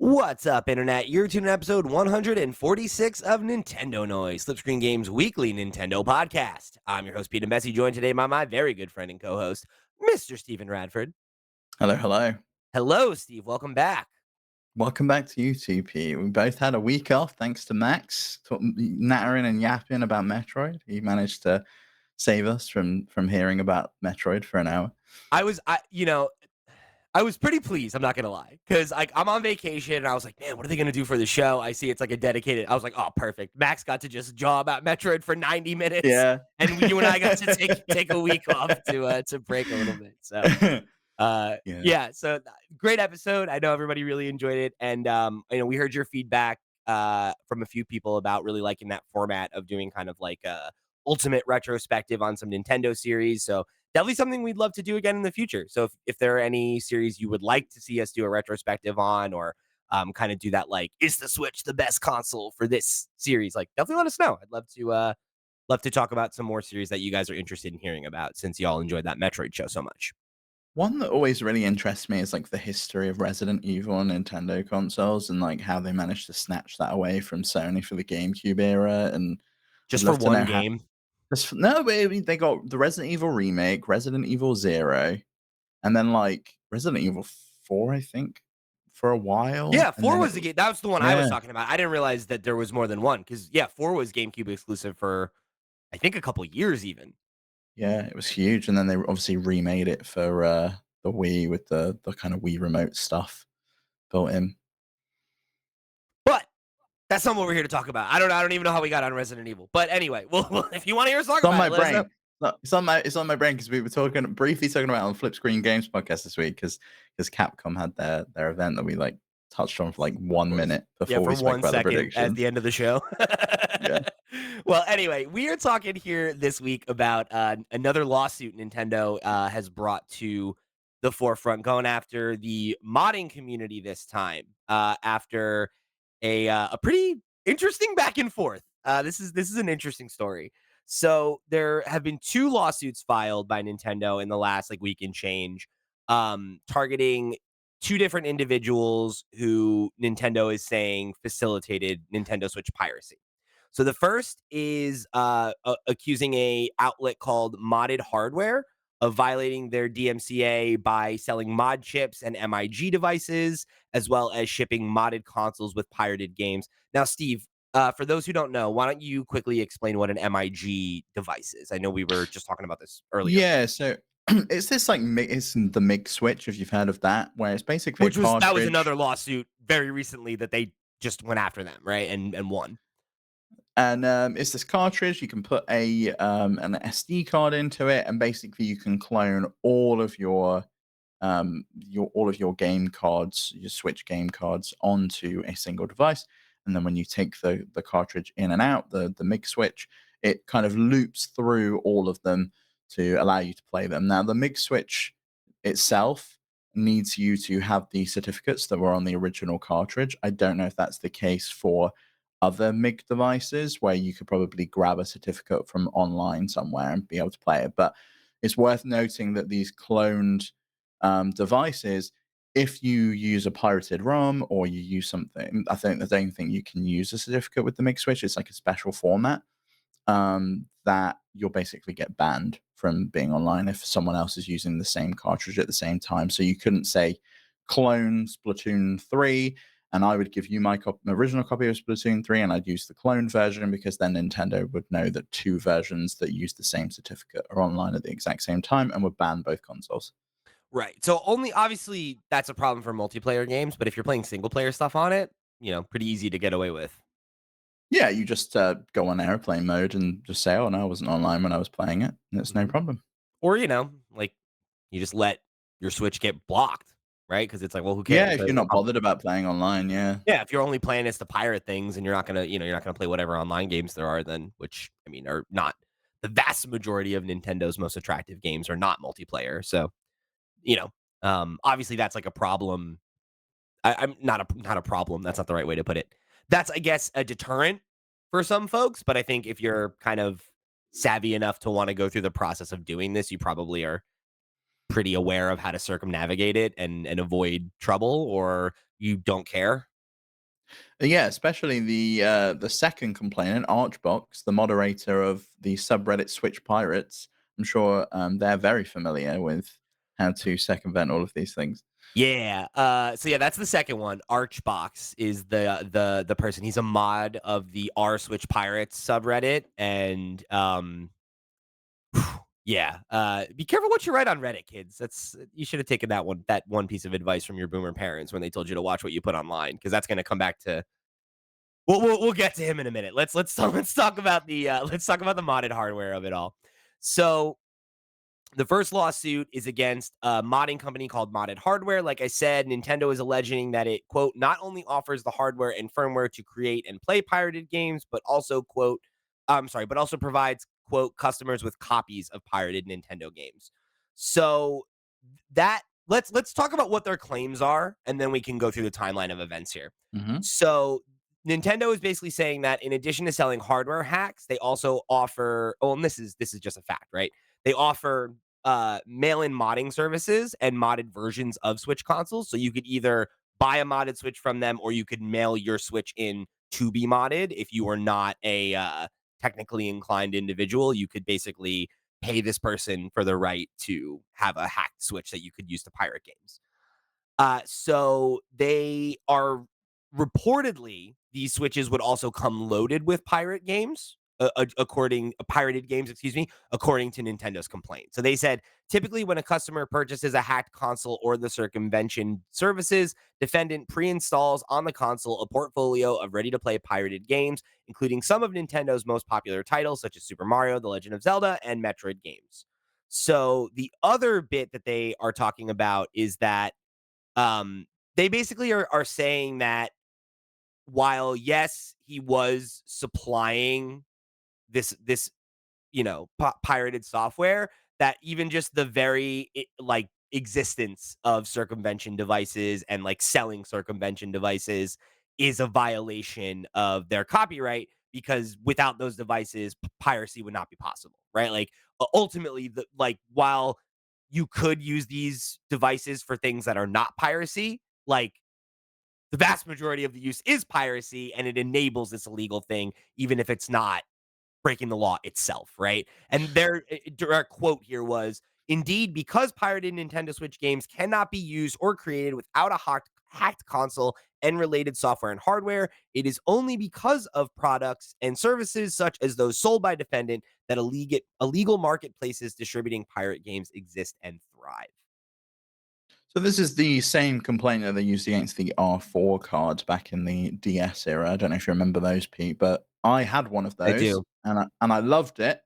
What's up, Internet? You're tuning in episode 146 of Nintendo Noise, Slipscreen Games' weekly Nintendo podcast. I'm your host, Pete and Bessie, joined today by my very good friend and co-host, Mr. Stephen Radford. Hello, hello. Hello, Steve. Welcome back. Welcome back to you two, Pete. We both had a week off thanks to Max nattering and yapping about Metroid. He managed to save us from hearing about Metroid for an hour. I was pretty pleased, I'm not gonna lie, because I'm on vacation and I was like, man, what are they gonna do for the show? I see it's like a dedicated. I was like, oh, perfect. Max got to just jaw about Metroid for 90 minutes, Yeah. and you and I got to take a week off to break a little bit. So Yeah. yeah, so great episode. I know everybody really enjoyed it, and we heard your feedback from a few people about really liking that format of doing kind of like a ultimate retrospective on some Nintendo series. So definitely something we'd love to do again in the future. So if there are any series you would like to see us do a retrospective on, or kind of do that, like, is the Switch the best console for this series? Like, definitely let us know. I'd love to talk about some more series that you guys are interested in hearing about, since y'all enjoyed that Metroid show so much. One that always really interests me is like the history of Resident Evil on Nintendo consoles and like how they managed to snatch that away from Sony for the GameCube era. And I'd Just for love to one know how. game. No, but I mean, they got the Resident Evil remake, Resident Evil Zero, and then, like, Resident Evil 4, I think, for a while, Yeah, and 4 then was the game. That was the one I was yeah, talking about. I didn't realize that there was more than one, because yeah, 4 was GameCube exclusive for I think a couple years even. yeah, it was huge, and then they obviously remade it for, the Wii with the kinda Wii remote stuff built in. But that's not what we're here to talk about. I don't even know how we got on Resident Evil. But anyway, well, if you want to hear us talk It's on about my it, let us know. brain. It's on my brain because we were briefly talking about it on Flip Screen Games podcast this week because Capcom had their event that we, like, touched on for, like, Of 1 course. minute Yeah, before for we spoke one about the second at predictions. the end of the show. Yeah. Well, anyway, we are talking here this week about another lawsuit Nintendo has brought to the forefront, going after the modding community this time, after a pretty interesting back and forth. This is an interesting story. So there have been two lawsuits filed by Nintendo in the last like week and change, targeting two different individuals who Nintendo is saying facilitated Nintendo Switch piracy. So the first is accusing a outlet called Modded Hardware of violating their DMCA by selling mod chips and MIG devices, as well as shipping modded consoles with pirated games. Now, Steve, for those who don't know, why don't you quickly explain what an MIG device is? I know we were just talking about this earlier, Yeah, so it's this like it's the MIG switch, if you've heard of that, where it's basically a that was cartridge, another lawsuit very recently that they just went after them, right? And won. and it's this cartridge. You can put an SD card into it, and basically you can clone all of your game cards, your Switch game cards, onto a single device. And then when you take the cartridge in and out, the MIG switch, it kind of loops through all of them to allow you to play them. Now, the MIG switch itself needs you to have the certificates that were on the original cartridge. I don't know if that's the case for other MIG devices where you could probably grab a certificate from online somewhere and be able to play it. But it's worth noting that these cloned devices, if you use a pirated ROM or you use something, I don't think you can use a certificate with the MIG switch. It's like a special format that you'll basically get banned from being online if someone else is using the same cartridge at the same time. So you couldn't say clone Splatoon 3 and I would give you my original copy of Splatoon 3 and I'd use the clone version, because then Nintendo would know that two versions that use the same certificate are online at the exact same time and would ban both consoles. Right. So only obviously that's a problem for multiplayer games, but if you're playing single player stuff on it, pretty easy to get away with. Yeah, you just go on airplane mode and just say, "Oh no, I wasn't online when I was playing it." And it's no Mhm. problem. Or, like you just let your Switch get blocked, right? Because it's like, well, who Yeah, cares? if you're not bothered about playing online, yeah. Yeah, if you're only playing as to pirate things and you're not gonna play whatever online games there are, then, which I mean are not the vast majority of Nintendo's most attractive games are not multiplayer. So, obviously that's like a problem. I'm not a problem. That's not the right way to put it. That's, I guess, a deterrent for some folks, but I think if you're kind of savvy enough to want to go through the process of doing this, you probably are pretty aware of how to circumnavigate it and avoid trouble, or you don't care. Yeah, especially the second complainant, Archbox, the moderator of the subreddit SwitchPirates. I'm sure they're very familiar with how to circumvent all of these things. Yeah. So yeah, that's the second one. Archbox is the person. He's a mod of the R Switch Pirates subreddit, and yeah. Be careful what you write on Reddit, kids. That's you should have taken that one piece of advice from your boomer parents when they told you to watch what you put online, because that's going to come back to. We'll get to him in a minute. Let's talk about the let's talk about the modded hardware of it all. So the first lawsuit is against a modding company called Modded Hardware. Like I said, Nintendo is alleging that it, quote, not only offers the hardware and firmware to create and play pirated games, but also, quote, I'm sorry, but also provides, quote, customers with copies of pirated Nintendo games. So that let's talk about what their claims are, and then we can go through the timeline of events here. Hmm. So Nintendo is basically saying that in addition to selling hardware hacks, they also offer, oh, and this is just a fact, right? They offer mail-in modding services and modded versions of Switch consoles. So you could either buy a modded Switch from them, or you could mail your Switch in to be modded. If you are not a technically inclined individual, you could basically pay this person for the right to have a hacked Switch that you could use to pirate games. So they are reportedly, these Switches would also come loaded with pirated games, excuse me, according to Nintendo's complaint. So they said typically when a customer purchases a hacked console or the circumvention services, defendant pre-installs on the console a portfolio of ready-to-play pirated games, including some of Nintendo's most popular titles such as Super Mario, The Legend of Zelda, and Metroid games. So the other bit that they are talking about is that um, they basically are saying that while yes, he was supplying this pirated software, that even just the very like existence of circumvention devices and like selling circumvention devices is a violation of their copyright, because without those devices piracy would not be possible, right? Like ultimately while you could use these devices for things that are not piracy, like the vast majority of the use is piracy, and it enables this illegal thing even if it's not breaking the law itself, right? And their direct quote here was, "Indeed, because pirated Nintendo Switch games cannot be used or created without a hacked console and related software and hardware, it is only because of products and services such as those sold by defendant that illegal marketplaces distributing pirate games exist and thrive." So this is the same complaint that they used against the R4 cards back in the DS era. I don't know if you remember those, Pete, but I had one of I those do. and I loved it.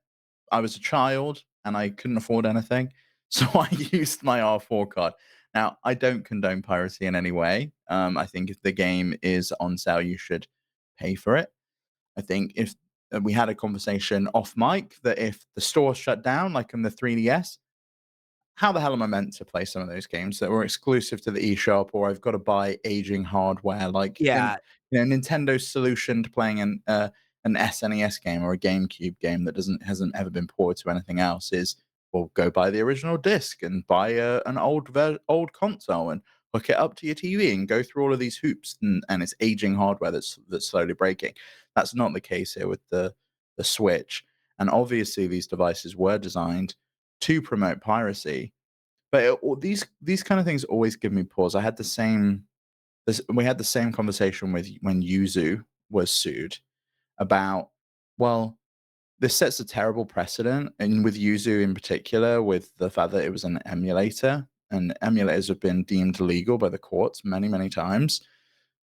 I was a child and I couldn't afford anything, so I used my R4 card. Now, I don't condone piracy in any way. I think if the game is on sale, you should pay for it. I think if we had a conversation off mic that if the store shut down, like in the 3DS, how the hell am I meant to play some of those games that were exclusive to the eShop, or I've got to buy aging hardware? Like, Yeah. Nintendo's solution to playing an SNES game or a GameCube game that doesn't hasn't ever been ported to anything else is, well, go buy the original disc and buy an old console and hook it up to your TV and go through all of these hoops, and it's aging hardware that's slowly breaking. That's not the case here with the Switch, and obviously these devices were designed to promote piracy. But these kind of things always give me pause. We had the same conversation with when Yuzu was sued about, well, this sets a terrible precedent, and with Yuzu in particular, with the fact that it was an emulator, and emulators have been deemed illegal by the courts many, many times.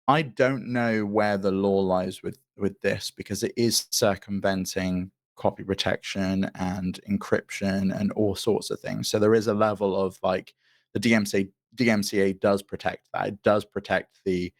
I don't know where the law lies with this because it is circumventing copy protection and encryption and all sorts of things. So there is a level of like the DMCA does protect that. It does protect the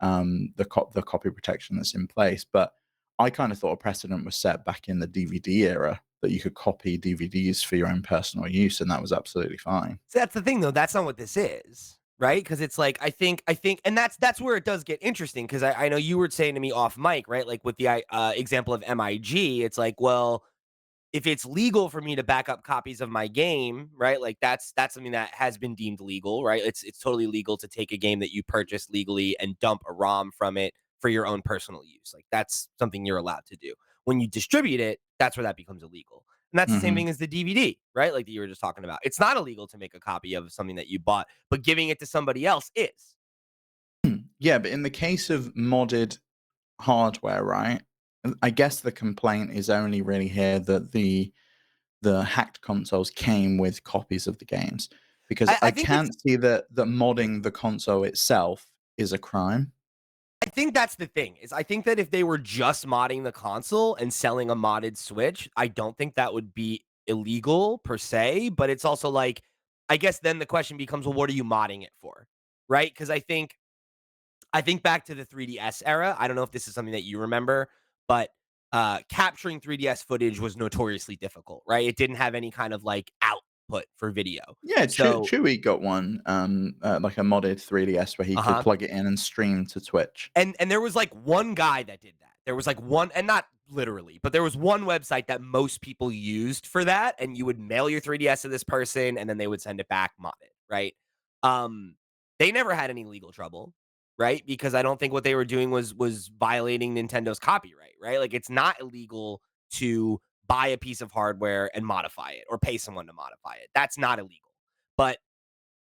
copy protection that's in place. But I kind of thought a precedent was set back in the DVD era that you could copy DVDs for your own personal use, and that was absolutely fine. So that's the thing though, that's not what this is, right? Because it's like I think and that's where it does get interesting, because I know you were saying to me off mic, right? Like with the example of MIG, it's like, well, if it's legal for me to back up copies of my game, right? Like that's something that has been deemed legal, right? It's totally legal to take a game that you purchased legally and dump a ROM from it for your own personal use. Like that's something you're allowed to do. When you distribute it, that's where that becomes illegal. And that's the same Mhm. thing as the DVD, right? Like that you were just talking about. It's not illegal to make a copy of something that you bought, but giving it to somebody else is. Yeah, but in the case of modded hardware, right? I guess the complaint is only really here that the hacked consoles came with copies of the games, because I I think it's can't see that modding the console itself is a crime. I think that's the thing, is I think that if they were just modding the console and selling a modded Switch, I don't think that would be illegal per se, but it's also like, I guess then the question becomes, well, what are you modding it for? Right? Because I think back to the 3DS era. I don't know if this is something that you remember, but capturing 3DS footage was notoriously difficult, right? It didn't have any kind of like output for video. Yeah, So, Chewy got one, like a modded 3DS where he could uh-huh. plug it in and stream to Twitch. And there was like one guy that did that. There was like one, and not literally, but there was one website that most people used for that, and you would mail your 3DS to this person, and then they would send it back modded, right? Um, they never had any legal trouble, right? Because I don't think what they were doing was violating Nintendo's copyright, right? Like it's not illegal to buy a piece of hardware and modify it or pay someone to modify it. That's not illegal. But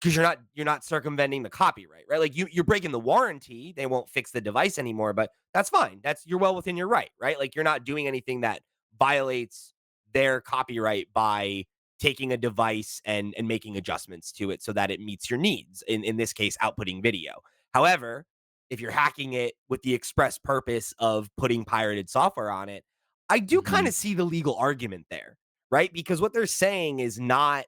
because you're not circumventing the copyright, right? Like you're breaking the warranty. They won't fix the device anymore, but that's fine. That's you're well within your right, right? Like you're not doing anything that violates their copyright by taking a device and making adjustments to it so that it meets your needs. In this case, outputting video. However, if you're hacking it with the express purpose of putting pirated software on it, I do kind Mhm. of see the legal argument there, right? Because what they're saying is not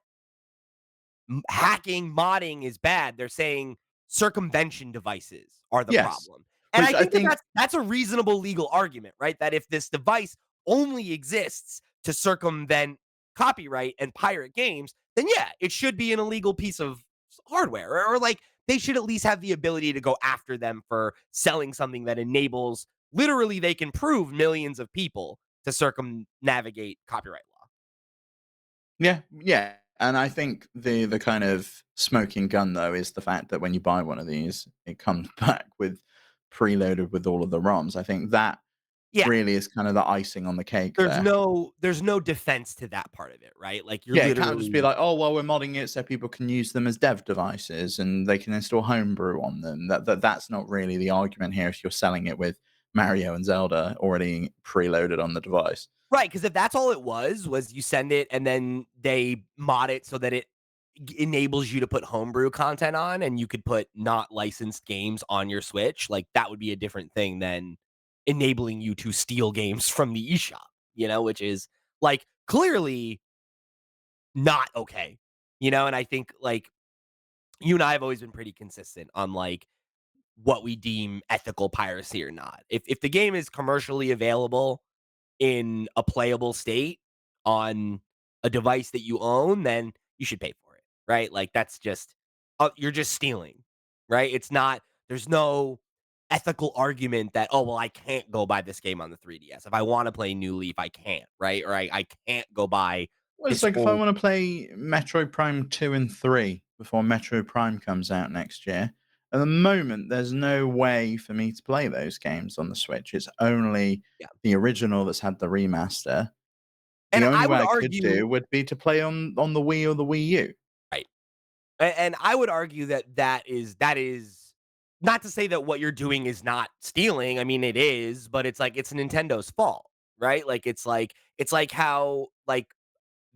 hacking, modding is bad. They're saying circumvention devices are the Yes, problem. And which I I think that think that's a reasonable legal argument, right? That if this device only exists to circumvent copyright and pirate games, then yeah, it should be an illegal piece of hardware, or like they should at least have the ability to go after them for selling something that enables literally they can prove millions of people to circumnavigate copyright law. yeah, and I think the kind of smoking gun, though, is the fact that when you buy one of these, it comes back with preloaded with all of the ROMs. I think that Yeah, really is kind of the icing on the cake there. there's no defense to that part of it, right? Like you're Yeah, it can't just be literally like, "Oh, well, we're modding it so people can use them as dev devices and they can install homebrew on them." That's not really the argument here if you're selling it with Mario and Zelda already preloaded on the device. right, because if that's all it was you send it and then they mod it so that it enables you to put homebrew content on and you could put not licensed games on your Switch, like that would be a different thing than enabling you to steal games from the eShop, which is like clearly not okay. And I think like you and I have always been pretty consistent on like what we deem ethical piracy or not. If the game is commercially available in a playable state on a device that you own, then you should pay for it, right? Like that's just you're just stealing, right? It's not there's no ethical argument that oh well I can't go buy this game on the 3DS. If I want to play New Leaf, I can't, right? Or I can't go buy Well, it's this like if I old wanna play Metro Prime 2 and 3 before Metro Prime comes out next year, at the moment, there's no way for me to play those games on the Switch. It's only yeah. the original that's had the remaster. And The only I way would I could argue do would be to play on the Wii or the Wii U. right. And I would argue that that is not to say that what you're doing is not stealing. I mean, it is, but it's like it's Nintendo's fault, right? Like it's like how like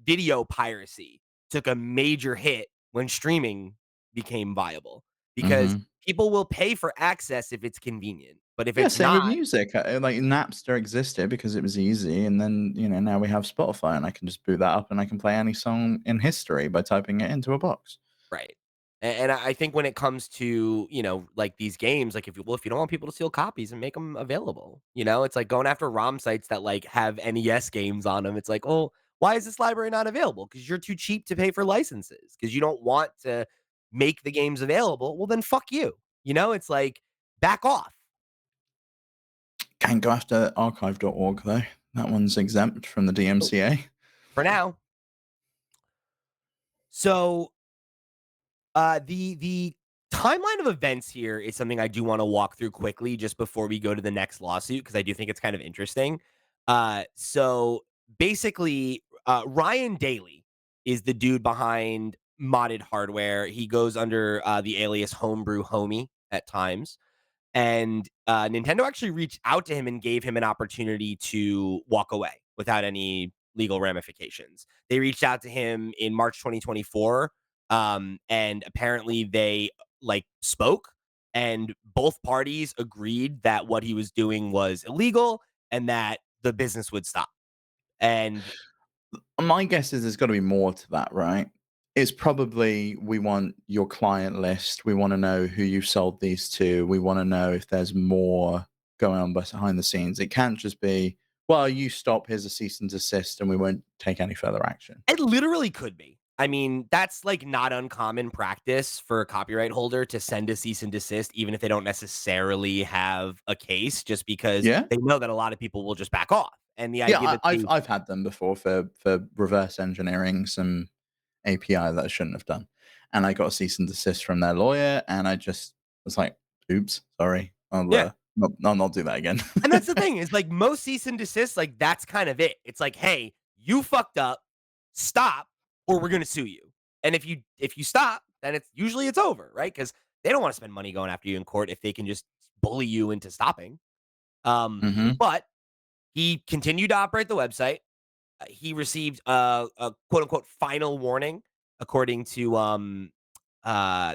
video piracy took a major hit when streaming became viable because Mhm. people will pay for access if it's convenient, but if Yeah, it's same with not, music. Like Napster existed because it was easy, and then now we have Spotify, and I can just boot that up, and I can play any song in history by typing it into a box. right. And I think when it comes to, like these games, like if you don't want people to steal copies and make them available, it's like going after ROM sites that like have NES games on them. It's like, oh, why is this library not available? Because you're too cheap to pay for licenses because you don't want to make the games available. Well, then fuck you. It's like back off Can't go after archive.org though. That one's exempt from the DMCA. for now. So the Timeline of events here is something I do wanna walk through quickly just before we go to the next lawsuit because I do think it's kind of interesting. So basically, Ryan Daly is the dude behind Modded Hardware. He goes under, the alias Homebrew Homie at times. And, Nintendo actually reached out to him and gave him an opportunity to walk away without any legal ramifications. They reached out to him in March 2024, and apparently they, like, spoke, and both parties agreed that what he was doing was illegal and that the business would stop. And My guess is there's got to be more to that, right? It's probably we want your client list. We want to know who you sold these to. We want to know if there's more going on behind the scenes. It can't just be, well, you stop, here's a cease and desist, and we won't take any further action. it literally could be. I mean, that's, like, not uncommon practice for a copyright holder to send a cease and desist even if they don't necessarily have a case, just because Yeah. they know that a lot of people will just back off, and the Yeah, idea that I've they I've had them before for reverse engineering some API that I shouldn't have done, and I got a cease and desist from their lawyer, and I just was like, "Oops, sorry, Yeah, I'll not do that again." and that's the thing is, like, most cease and desists, like, that's kind of it. It's like, "Hey, you fucked up, stop, or we're gonna sue you." And if you stop, then it's over, right? Because they don't wanna spend money going after you in court if they can just bully you into stopping. Um, Mhm. but he continued to operate the website. He received a quote unquote final warning, according to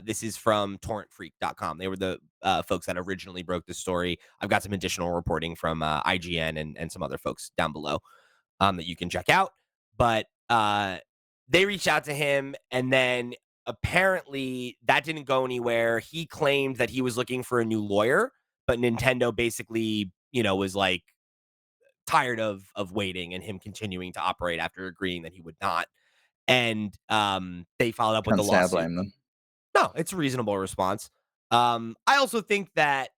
this is from torrentfreak.com. They were the folks that originally broke the story. I've got some additional reporting from IGN and some other folks down below that you can check out. But they reached out to him, and then apparently that didn't go anywhere. He claimed that he was looking for a new lawyer, but Nintendo basically, was like, tired of waiting and him continuing to operate after agreeing that he would not. And they followed up with the Can't say I lawsuit. blame them. No, it's a reasonable response. I also think that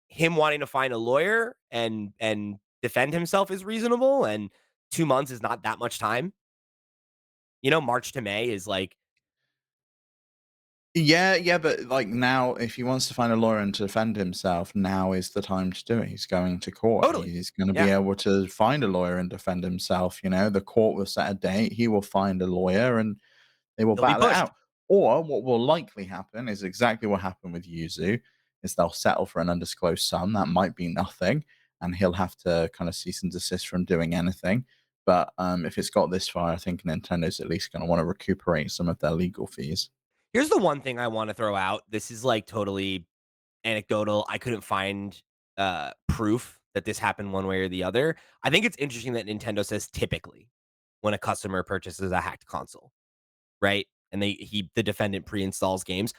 him wanting to find a lawyer and defend himself is reasonable, and 2 months is not that much time. March to May is like Yeah, yeah, but, like, now if he wants to find a lawyer and to defend himself, now is the time to do it. He's going to court. totally, He's gonna be yeah, able to find a lawyer and defend himself, you know? The court will set a date, he will find a lawyer, and they will he'll be battle it pushed. out. Or what will likely happen is exactly what happened with Yuzu, is they'll settle for an undisclosed sum, that might be nothing, and he'll have to kinda cease and desist from doing anything. But, if it's got this far, I think Nintendo's at least gonna wanna recuperate some of their legal fees. Here's the one thing I want to throw out. This is like totally anecdotal. I couldn't find proof that this happened one way or the other. I think it's interesting that Nintendo says typically when a customer purchases a hacked console, right? And the defendant pre-installs games.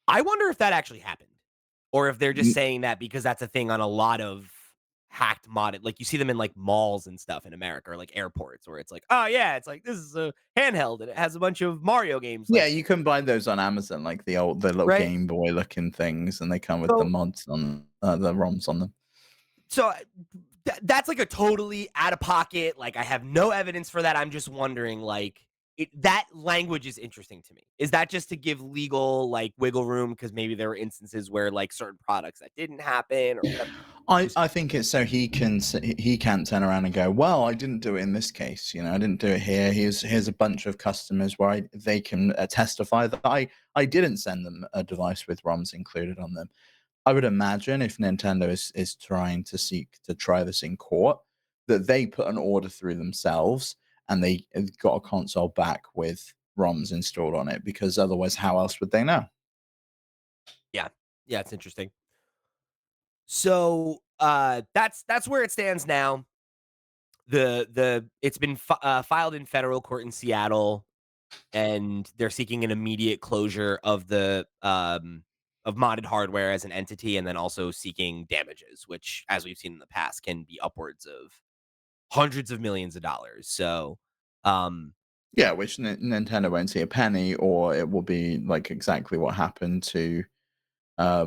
I wonder if that actually happened, or if they're just saying that because that's a thing on a lot of hacked modded. Like you see them in like malls and stuff in America, or like airports, where it's like, oh yeah, it's like this is a handheld and it has a bunch of Mario games, Yeah, like you can buy those on Amazon, like the little right. Game Boy looking things, and they come with the So mods on the ROMs on them. So, that's like a totally out of pocket, like, I have no evidence for that, I'm just wondering, like, that language is interesting to me. Is that just to give legal, like, wiggle room? Because maybe there were instances where, like, certain products that didn't happen or whatever? I Just I think it's so he can't turn around and go, well, I didn't do it in this case. You know, I didn't do it here. Here's a bunch of customers where they can testify that I didn't send them a device with ROMs included on them. I would imagine if Nintendo is trying to seek to try this in court, that they put an order through themselves and they got a console back with ROMs installed on it, because otherwise, how else would they know? yeah. Yeah, it's interesting. So, that's where it stands now. It's been filed in federal court in Seattle, and they're seeking an immediate closure of modded hardware as an entity, and then also seeking damages, which, as we've seen in the past, can be upwards of hundreds of millions of dollars. So, um, Yeah, which Nintendo won't see a penny, or it will be like exactly what happened to uh,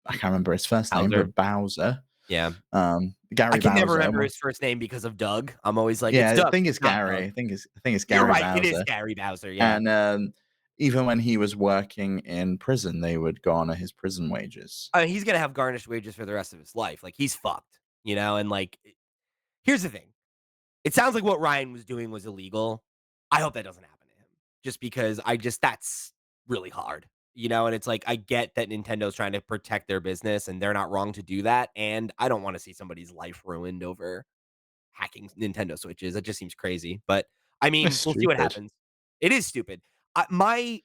I can't remember his first name, Bowser, but Bowser, yeah, I Gary can never Bowser. remember his first name because of Doug. I'm always like, it's Yeah, I Doug, think it's not Gary. Doug. I think it's You're Gary right, it is Bowser. Gary Bowser. Yeah, And even when he was working in prison, they would garner his prison wages. He's gonna have garnished wages for the rest of his life. Like, he's fucked, and, like, here's the thing. It sounds like what Ryan was doing was illegal. I hope that doesn't happen to him, just because that's really hard, and it's like, I get that Nintendo's trying to protect their business, and they're not wrong to do that, and I don't wanna see somebody's life ruined over hacking Nintendo Switches. That just seems crazy, but, I It's mean, we'll see what stupid. happens. It is stupid. My It's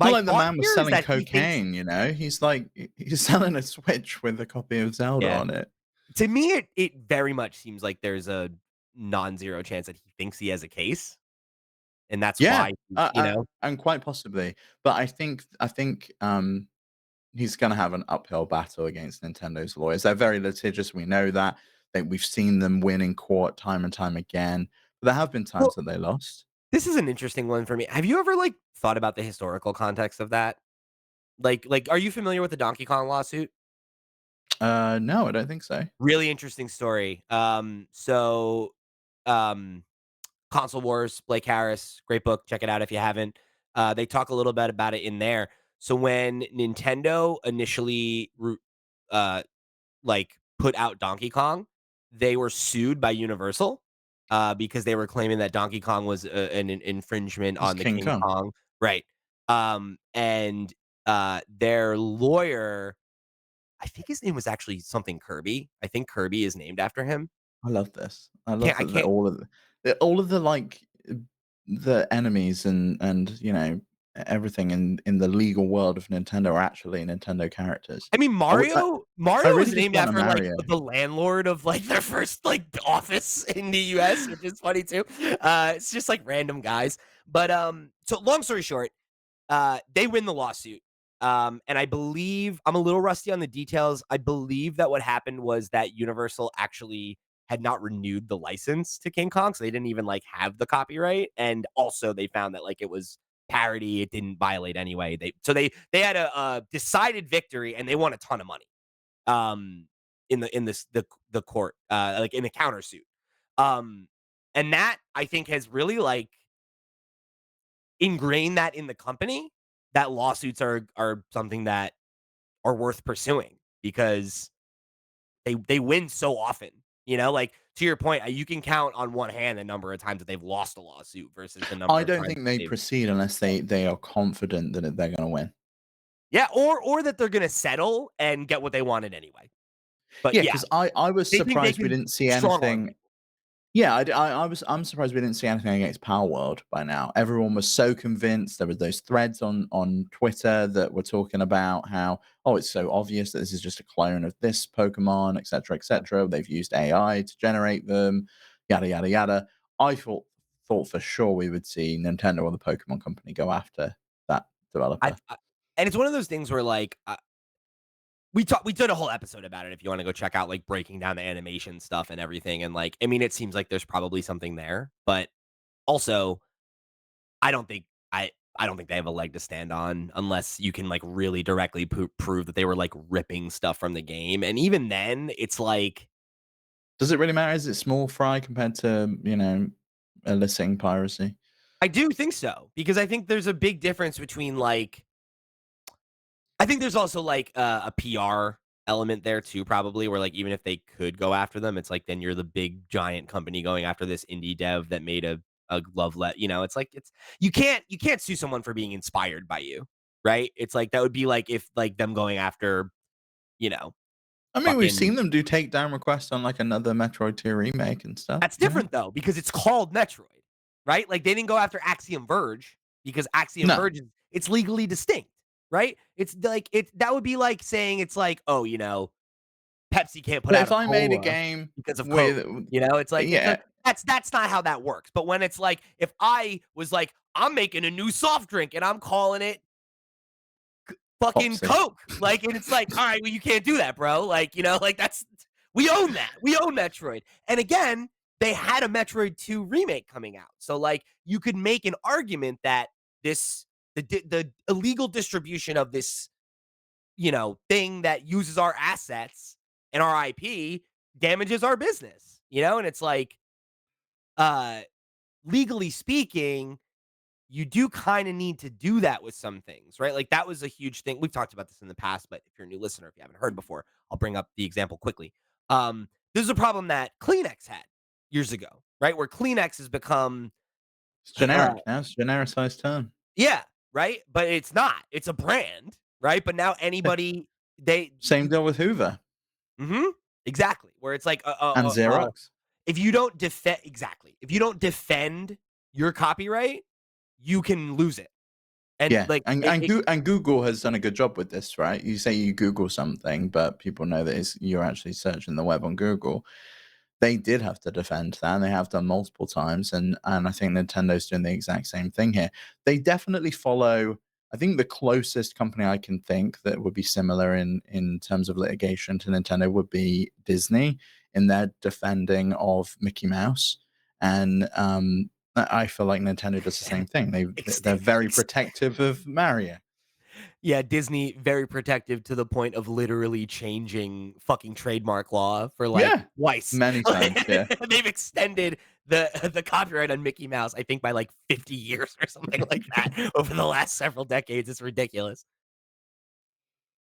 not my like the thought man was here is selling that he thinks. cocaine, you know? He's like he's selling a Switch with a copy of Zelda Yeah. on it. To me, it very much seems like there's a non-zero chance that he thinks he has a case, and that's Yeah, why he's. and quite possibly. But I think he's gonna have an uphill battle against Nintendo's lawyers. They're very litigious, we know that. We've seen them win in court time and time again. But there have been times Well, that they lost. this is an interesting one for me. Have you ever, like, thought about the historical context of that? Are you familiar with the Donkey Kong lawsuit? No, I don't think so. Really interesting story. Um, Console Wars, Blake Harris, great book. Check it out if you haven't. They talk a little bit about it in there. So when Nintendo initially, uh, put out Donkey Kong, they were sued by Universal, because they were claiming that Donkey Kong was an infringement It's on the King King Kong. Kong, right? And their lawyer, I think his name was actually something Kirby. I think Kirby is named after him. I love this. I love Can't I that can't all of the, like, the enemies and, everything in the legal world of Nintendo are actually Nintendo characters. I mean, I would I Mario really was just named want a after, like, Mario. the landlord of, like, their first, like, office in the US, which is funny too. It's just, like, random guys. But, so long story short, they win the lawsuit. And I believe I'm a little rusty on the details. I believe that what happened was that Universal actually had not renewed the license to King Kong, so they didn't even, like, have the copyright, and also they found that, like, it was parody, it didn't violate anyway. They had a decided victory, and they won a ton of money, in the court, like, in a countersuit. Um, and that, I think, has really, like, ingrain that in the company, that lawsuits are something that are worth pursuing because they win so often. Like, to your point, you can count on one hand the number of times that they've lost a lawsuit versus the I number of don't times think that they they've. proceed unless they are confident that they're gonna win. Yeah, or that they're gonna settle and get what they wanted anyway. But Yeah, yeah, because I was they think they surprised we can didn't see strong arm anything. people. Yeah, I'm surprised we didn't see anything against Power World by now. Everyone was so convinced. There were those threads on Twitter that were talking about how, oh, it's so obvious that this is just a clone of this Pokemon, etc., etc. They've used AI to generate them, yada yada yada. I thought for sure we would see Nintendo or the Pokemon Company go after that developer. I and it's one of those things where, like, we did a whole episode about it if you wanna go check out, like, breaking down the animation stuff and everything, and, like, I mean, it seems like there's probably something there, but also, I don't think I don't think they have a leg to stand on unless you can, like, really directly prove that they were, like, ripping stuff from the game, and even then, it's like. Does it really matter? Is it small fry compared to eliciting piracy? I do think so, because I think there's a big difference between, like. I think there's also, like, a PR element there too, probably, where, like, even if they could go after them, it's like then you're the big giant company going after this indie dev that made a love it's like you can't sue someone for being inspired by you, right? It's like that would be like if, like, them going after, you know, I mean, we've fucking. seen them do takedown requests on, like, another Metroid 2 remake and stuff, That's different though, because it's called Metroid, right? Like, they didn't go after Axiom Verge because Axiom No. Verge it's legally distinct, right? It's like that would be like saying it's like, oh, Pepsi can't put But out if a I made a cola game because of Coke. with It's like yeah, that's not how that works. But when it's like if I was like, I'm making a new soft drink and I'm calling it fucking Popsy. Coke, like, and it's like, all right, well, you can't do that, bro. Like, like that's we own that. We own Metroid. And again, they had a Metroid 2 remake coming out. So, like, you could make an argument that this the illegal distribution of this thing that uses our assets and our IP damages our business, and it's like, uh, legally speaking, you do kind of need to do that with some things, right? Like that was a huge thing. We've talked about this in the past, but if you're a new listener, if you haven't heard before, I'll bring up the example quickly. This is a problem that Kleenex had years ago, right? Where Kleenex has become, It's uh, generic now. It's a genericized term. yeah, right, but it's not. It's a brand, right? But now Yeah. anybody they Same you, deal with Hoover mhm, exactly, where it's like and Xerox. if you don't defend exactly, if you don't defend your copyright, you can lose it. And, Yeah, like, and it it and Google has done a good job with this, right? You say you Google something, but people know that you're actually searching the web on Google. They did have to defend that, and they have done multiple times, and I think Nintendo's doing the exact same thing here. They definitely follow. I think the closest company I can think that would be similar in terms of litigation to Nintendo would be Disney in their defending of Mickey Mouse, and I feel like Nintendo does the same thing. They're extend very ex protective of Mario. Yeah, Disney, very protective to the point of literally changing fucking trademark law for, like, Yeah, twice. many times. Yeah, They've extended the copyright on Mickey Mouse, I think, by, like, 50 years or something like that over the last several decades. It's ridiculous.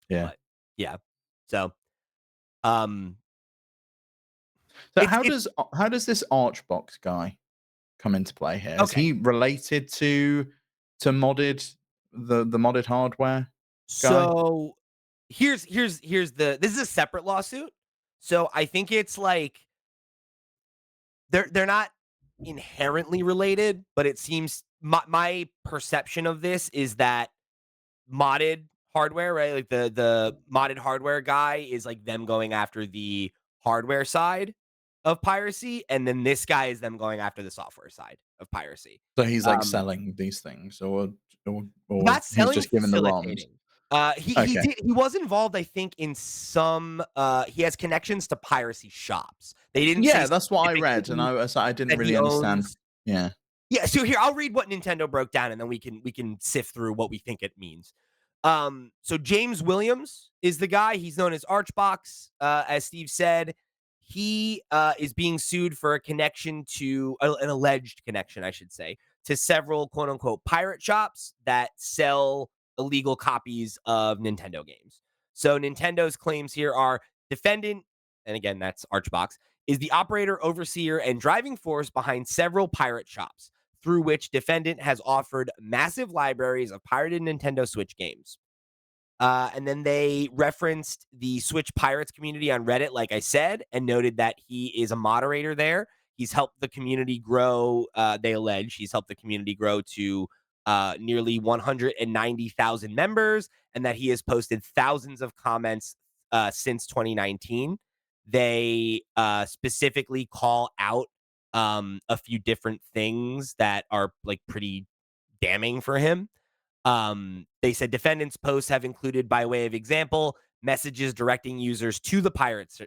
yeah. But, yeah. So, um, So it's how does this Archbox guy come into play here? Is okay. he related to modded the modded hardware guy? So, here's the this is a separate lawsuit. So, I think it's, like they're not inherently related, but it seems my perception of this is that modded hardware, right? Like the modded hardware guy is like them going after the hardware side of piracy, and then this guy is them going after the software side of piracy. So he's like Um, selling these things, or Not he's selling, just given the ROMs. facilitating. Okay. He was involved, I think, in some. He has connections to piracy shops. They didn't say Yeah, that's what I read, and specifically I didn't that he really understand. owns. Yeah. Yeah, so here I'll read what Nintendo broke down, and then we can sift through what we think it means. So James Williams is the guy. He's known as Archbox, as Steve said. He is being sued for a connection to an alleged connection, I should say, to several quote unquote pirate shops that sell illegal copies of Nintendo games. So Nintendo's claims here are defendant, and again, that's Archbox, is the operator, overseer, and driving force behind several pirate shops through which defendant has offered massive libraries of pirated Nintendo Switch games. And then they referenced the Switch Pirates community on Reddit, like I said, and noted that he is a moderator there. He's helped the community grow. They allege he's helped the community grow to nearly 190,000 members, and that he has posted thousands of comments since 2019. They specifically call out a few different things that are like pretty damning for him. They said defendants' posts have included, by way of example, messages directing users to the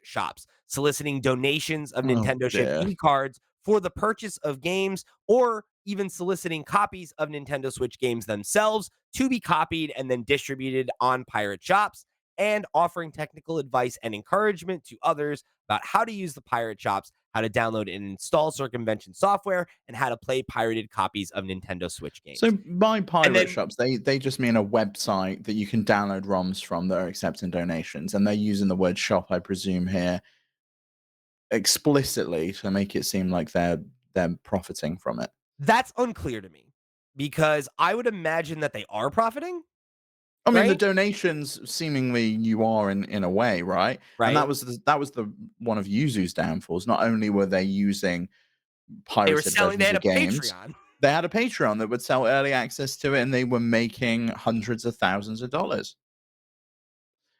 shops, soliciting donations of Oh Nintendo shipped dear. e-cards for the purchase of games, or even soliciting copies of Nintendo Switch games themselves to be copied and then distributed on pirate shops, and offering technical advice and encouragement to others about how to use the pirate shops, how to download and install circumvention software, and how to play pirated copies of Nintendo Switch So games. by And pirate then shops, they just mean a website that you can download ROMs from that are accepting donations, and they're using the word shop, I presume, here explicitly to make it seem like they're profiting from it. that's unclear to me because I would imagine that they are profiting, I mean, the right? donations seemingly you are in a way, right? And Right. that was the one of Yuzu's downfalls. Not only were they using They were pirated selling, they versions had of a games, Patreon. they had a Patreon that would sell early access to it, and they were making hundreds of thousands of dollars.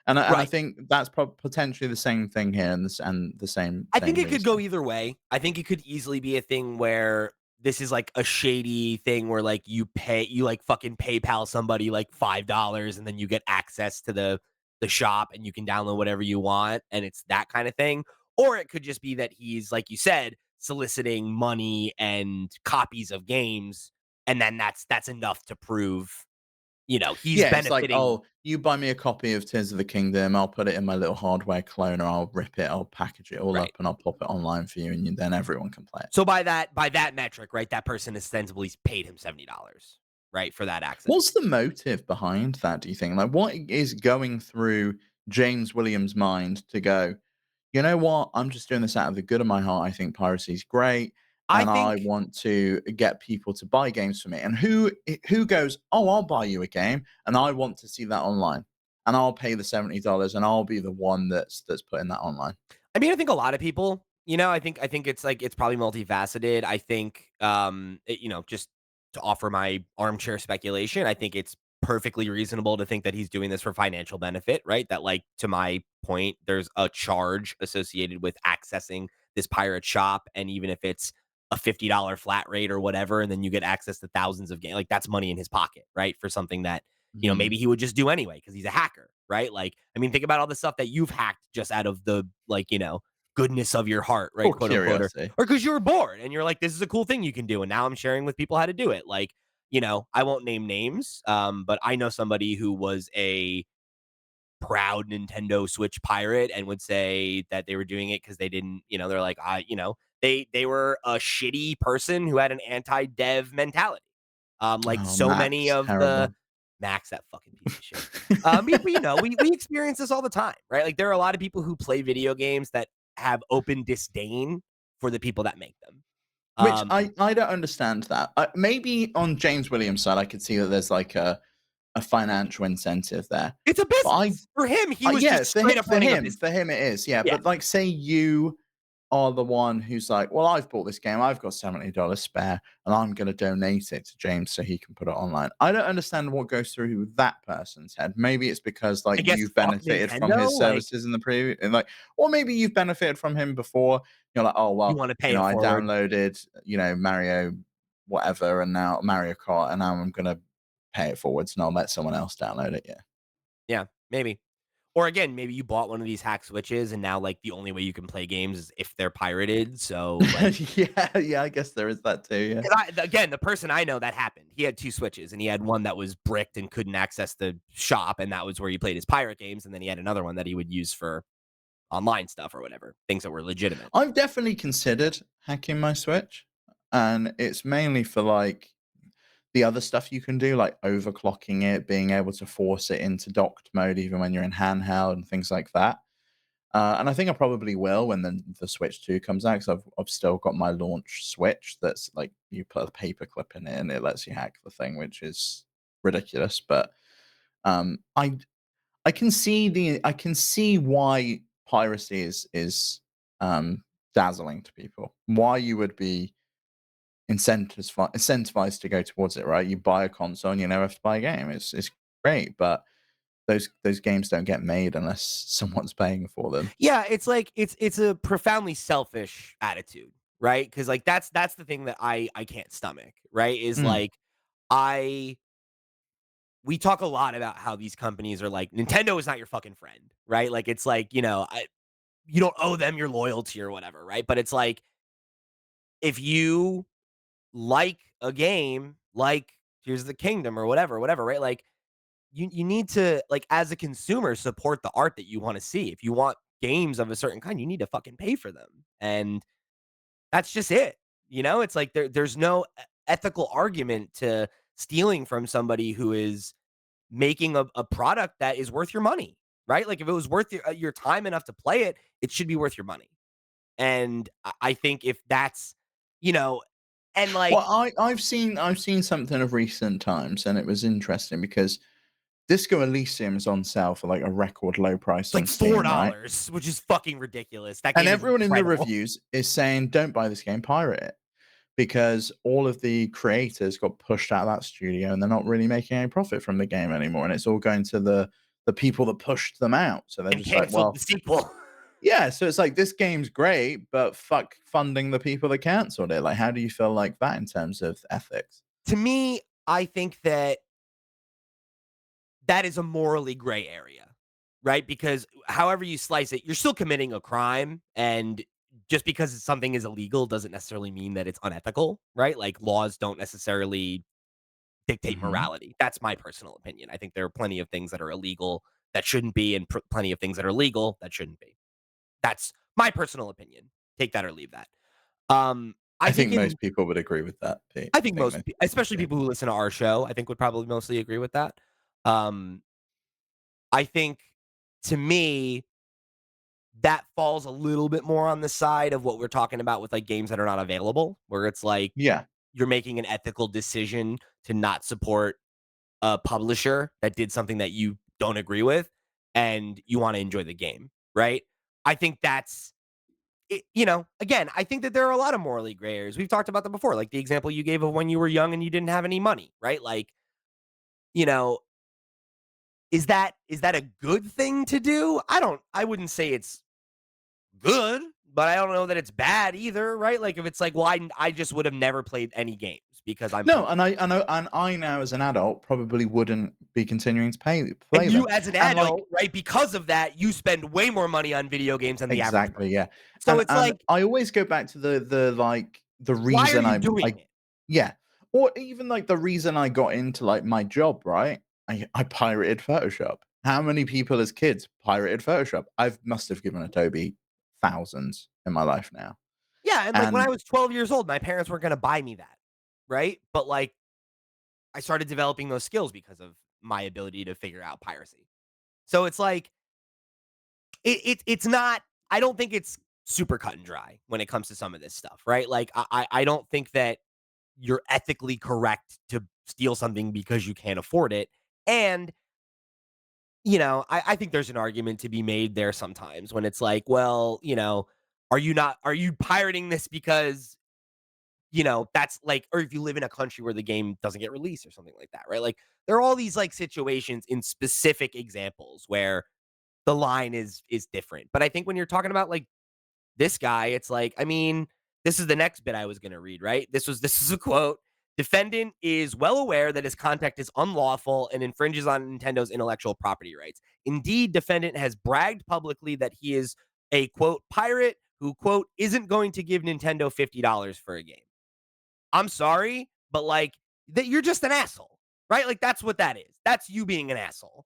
And I Right. think that's potentially the same thing here, and the I think same it could go reasoning. either way. I think it could easily be a thing where this is like a shady thing where like you like fucking PayPal somebody like $5 and then you get access to the shop and you can download whatever you want and it's that kind of thing. Or it could just be that he's like you said soliciting money and copies of games and then that's enough to prove, he's Yeah, it's like, benefiting. oh, you buy me a copy of Tears of the Kingdom, I'll put it in my little hardware cloner, I'll rip it, I'll package it all Right. up, and I'll pop it online for you, and then everyone can play it. So by that metric, right, that person ostensibly paid him $70. right, for that access. What's the motive behind that, do you think? Like, what is going through James Williams' mind to go, "You know what? I'm just doing this out of the good of my heart. I think piracy is great, I and I think want to get people to buy games for me." And who goes, "Oh, I'll buy you a game, and I want to see that online, and I'll pay the $70, and I'll be the one that's putting that online." I mean, I think a lot of people, I think it's like it's probably multifaceted. I think just to offer my armchair speculation, I think it's perfectly reasonable to think that he's doing this for financial benefit, right? That like to my point, there's a charge associated with accessing this pirate shop and even if it's a $50 flat rate or whatever and then you get access to thousands of games, like that's money in his pocket, right? For something that Mhm. maybe he would just do anyway because he's a hacker, right? Like, I mean, think about all the stuff that you've hacked just out of the like, goodness of your heart, right? Or Quote unquote, or curiosity. because you were bored and you're like, this is a cool thing you can do. And now I'm sharing with people how to do it. Like, I won't name names, but I know somebody who was a proud Nintendo Switch pirate and would say that they were doing it because they didn't, they're like, they were a shitty person who had an anti-dev mentality. Like Oh, so many Max, of the terrible. Max, that fucking piece of shit. But we experience this all the time, right? Like there are a lot of people who play video games that have open disdain for the people that make them. Which Um, I don't understand that. Maybe on James Williams' side, I could see that there's like a financial incentive there. it's a But I business for him. He was yeah, just straight up running a business. for him it is, yeah. Yeah, But like, say you are the one who's like, "Well, I've bought this game. I've got $70 spare, and I'm going to donate it to James so he can put it online." I don't understand what goes through that person's head. Maybe it's because like I guess you've fuck benefited from his Nintendo. Like services in the previous, and like, or maybe you've benefited from him before. You're like, "Oh you well, want to pay it I forward. downloaded, Mario, whatever, and now Mario Kart, and now I'm going to pay it forwards, and I'll let someone else download it." Yeah. Yeah, maybe. Or again, maybe you bought one of these hack switches and now like the only way you can play games is if they're pirated. So like Yeah, yeah, I guess there is that too, yeah. 'cause again, the person I know that happened. He had two switches and he had one that was bricked and couldn't access the shop, and that was where he played his pirate games. And then he had another one that he would use for online stuff or whatever, things that were legitimate. I've definitely considered hacking my Switch, and it's mainly for, like, the other stuff you can do, like overclocking it, being able to force it into docked mode even when you're in handheld and things like that. And I think I probably will when the Switch 2 comes out, 'cause I've still got my launch Switch that's, like, you put a paper clip in it and it lets you hack the thing, which is ridiculous, but, um, I I can see why piracy is dazzling to people. Why you would be incentivized to go towards it, right? You buy a console and you never have to buy a game. It's great, but those games don't get made unless someone's paying for them. Yeah, it's like it's a profoundly selfish attitude, right? Because like that's the thing that I can't stomach, right? Is Mm. like I we talk a lot about how these companies are like Nintendo is not your fucking friend, right? Like it's like, you don't owe them your loyalty or whatever, right? But it's like if you like a game, like Here's the Kingdom or whatever, right? Like you need to like as a consumer support the art that you want to see. If you want games of a certain kind, you need to fucking pay for them. And that's just it. It's like there's no ethical argument to stealing from somebody who is making a product that is worth your money, right? Like if it was worth your time enough to play it, it should be worth your money. And I think if that's, you know, and like Well, I've seen something of recent times, and it was interesting because Disco Elysium is on sale for like a record low it's price like on Steam, right? $4, which is fucking ridiculous. That And game is everyone in the incredible. reviews is saying, "Don't buy this game, pirate it." Because all of the creators got pushed out of that studio and they're not really making any profit from the game anymore. And it's all going to the people that pushed them out. So they're And just like, canceled the well, sequel. yeah. So it's like this game's great, but fuck funding the people that canceled it. Like, how do you feel like that in terms of ethics? To me, I think that that is a morally gray area, right? Because however you slice it, you're still committing a crime. And just because something is illegal doesn't necessarily mean that it's unethical, right? Like laws don't necessarily dictate Hmm. morality. That's my personal opinion. I think there are plenty of things that are illegal that shouldn't be, and plenty of things that are legal that shouldn't be. That's my personal opinion. Take that or leave that. Um, I I think think in most people would agree with that, Pete. I I think think most people especially would, people who listen to our show, I think would probably mostly agree with that. Um, I think to me, that falls a little bit more on the side of what we're talking about with like games that are not available, where it's like yeah. you're making an ethical decision to not support a publisher that did something that you don't agree with and you want to enjoy the game, right? I think that's it, again, I think that there are a lot of morally gray areas. We've talked about that before, like the example you gave of when you were young and you didn't have any money, right? Like, you know, is that a good thing to do? I wouldn't say it's good, but I don't know that it's bad either, right? Like if it's like, well, I just would have never played any games because I'm No, poor. and I now as an adult probably wouldn't be continuing to play And them. you as an And like adult, right, because of that, you spend way more money on video games than the average exactly, person. yeah. So And it's and like, I always go back to the why are reason you I doing it? yeah. Or even like the reason I got into like my job, right? I pirated Photoshop. How many people as kids pirated Photoshop? I must have given Adobe thousands in my life now. Yeah, and like when I And was 12 years old, my parents weren't gonna buy me that, right? But like I started developing those skills because of my ability to figure out piracy. So it's like it's not I don't think it's super cut and dry when it comes to some of this stuff, right? Like I don't think that you're ethically correct to steal something because you can't afford it. And, I think there's an argument to be made there sometimes when it's like, well, are you pirating this because, that's like, or if you live in a country where the game doesn't get released or something like that, right? Like there are all these like situations in specific examples where the line is different. But I think when you're talking about like this guy, it's like, I mean, this is the next bit I was going to read, right? This is a quote. Defendant is well aware that his contact is unlawful and infringes on Nintendo's intellectual property rights. Indeed, defendant has bragged publicly that he is a quote pirate who quote isn't going to give Nintendo $50 for a game. I'm sorry, but like that you're just an asshole, right? Like that's what that is. That's you being an asshole.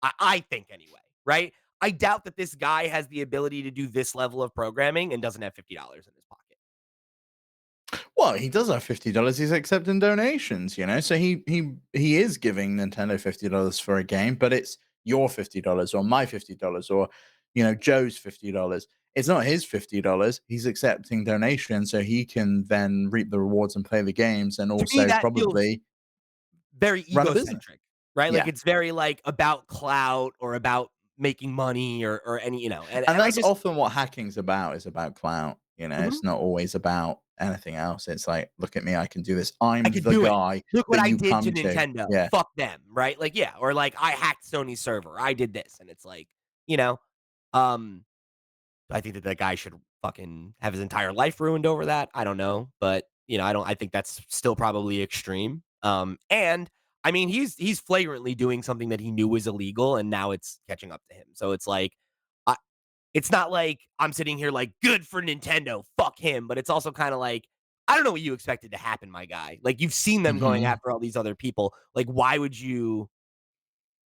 I think anyway, right? I doubt that this guy has the ability to do this level of programming and doesn't have $50 in his pocket. well, he does have $50. He's accepting donations, so he is giving Nintendo $50 for a game, but it's your $50 or my $50 or Joe's $50. It's not his $50. He's accepting donations so he can then reap the rewards and play the games and To me, also that feels probably very run a business. egocentric, right? Like Yeah. it's very like about clout or about making money or any, And and I that's just often what hacking's about, is about clout. mhm, It's not always about anything else. It's like, look at me, I can do this. I I'm could the do it. guy Look what that I you did to come to. Nintendo. Yeah. Fuck them, right? Like yeah, or like I hacked Sony's server. I did this, and it's like, you know, um, I think that that guy should fucking have his entire life ruined over that. I don't know, but I think that's still probably extreme. And I mean, he's flagrantly doing something that he knew was illegal, and now it's catching up to him. So it's like, I, it's not like I'm sitting here like good for Nintendo, fuck him, but it's also kind of like I don't know what you expected to happen, my guy. Like you've seen them going Mhm. after all these other people. Like why would you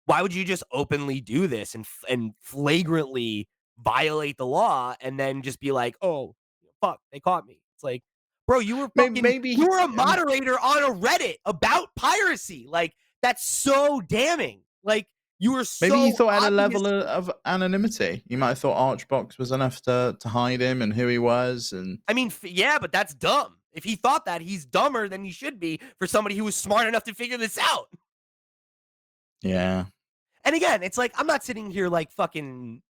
just openly do this and flagrantly violate the law and then just be like, "Oh, fuck, they caught me." It's like, "Bro, Maybe you he, were a I mean, moderator on a Reddit about piracy." Like, that's so damning. Like, you were maybe he so thought at a obvious. level of anonymity. You might have thought Archbox was enough to hide him and who he was, and I mean, yeah, but that's dumb. If he thought that, he's dumber than he should be for somebody who was smart enough to figure this out. yeah. And again, it's like I'm not sitting here like fucking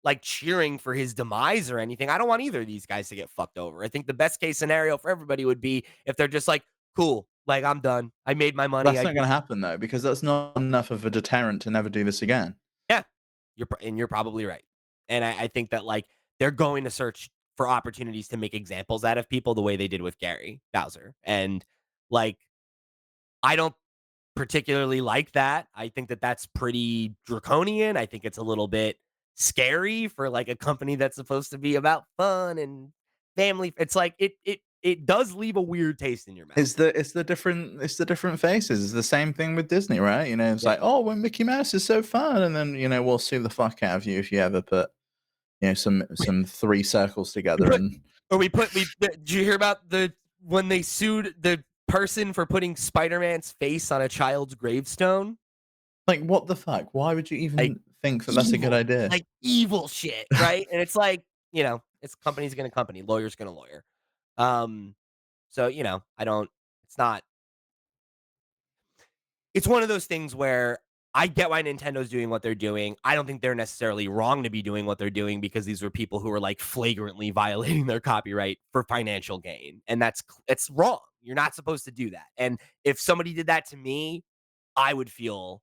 like cheering for his demise or anything. I don't want either of these guys to get fucked over. I think the best case scenario for everybody would be if they're just like, cool, like I'm done. I made my money. That's not gonna happen though, because that's not enough of a deterrent to never do this again. Yeah, and you're probably right. And I think that like they're going to search for opportunities to make examples out of people the way they did with Gary Bowser. And like, I don't particularly like that. I think that that's pretty draconian. I think it's a little bit scary for like a company that's supposed to be about fun and family. It's like it does leave a weird taste in your mouth. It's the different faces. It's the same thing with Disney, right? It's Yeah. like, oh, when Mickey Mouse is so fun, and then we'll sue the fuck out of you if you ever put some three circles You together put and Or did you hear about when they sued the person for putting Spider-Man's face on a child's gravestone? Like, what the fuck? Why would you Like, even think that that's a good idea? evil shit, right? And it's like, it's company's gonna company, lawyer's gonna lawyer. Um, so, I don't it's not it's one of those things where I get why Nintendo's doing what they're doing. I don't think they're necessarily wrong to be doing what they're doing because these were people who were like flagrantly violating their copyright for financial gain. And it's wrong. You're not supposed to do that. And if somebody did that to me, I would feel